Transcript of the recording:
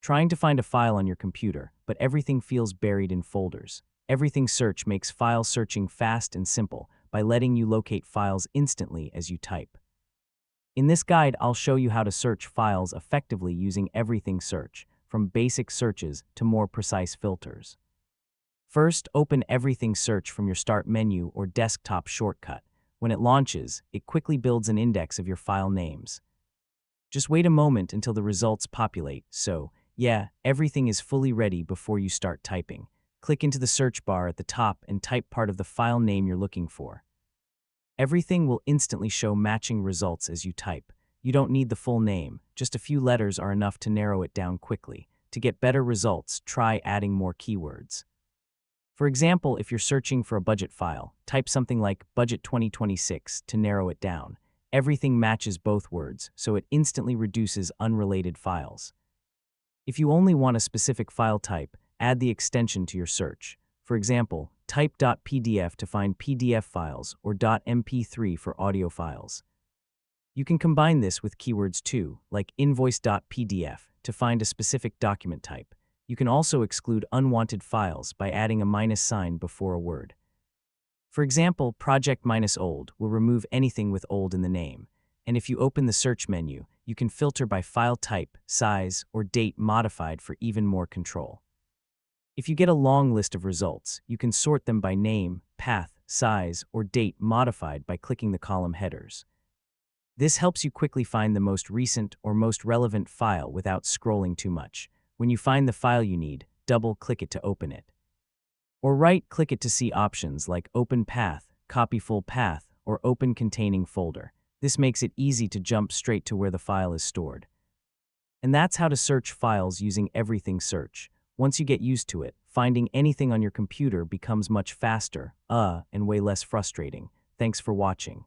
Trying to find a file on your computer, but everything feels buried in folders. Everything Search makes file searching fast and simple by letting you locate files instantly as you type. In this guide, I'll show you how to search files effectively using Everything Search, from basic searches to more precise filters. First, open Everything Search from your Start menu or desktop shortcut. When it launches, it quickly builds an index of your file names. Just wait a moment until the results populate, so, yeah, everything is fully ready before you start typing. Click into the search bar at the top and type part of the file name you're looking for. Everything will instantly show matching results as you type. You don't need the full name, just a few letters are enough to narrow it down quickly. To get better results, try adding more keywords. For example, if you're searching for a budget file, type something like Budget 2026 to narrow it down. Everything matches both words, so it instantly reduces unrelated files. If you only want a specific file type, add the extension to your search. For example, type .pdf to find PDF files or .mp3 for audio files. You can combine this with keywords too, like invoice.pdf to find a specific document type. You can also exclude unwanted files by adding a minus sign before a word. For example, project-old will remove anything with old in the name. And if you open the search menu, you can filter by file type, size, or date modified for even more control. If you get a long list of results, you can sort them by name, path, size, or date modified by clicking the column headers. This helps you quickly find the most recent or most relevant file without scrolling too much. When you find the file you need, double-click it to open it. Or right-click it to see options like Open Path, Copy Full Path, or Open Containing Folder. This makes it easy to jump straight to where the file is stored. And that's how to search files using Everything Search. Once you get used to it, finding anything on your computer becomes much faster, and way less frustrating. Thanks for watching.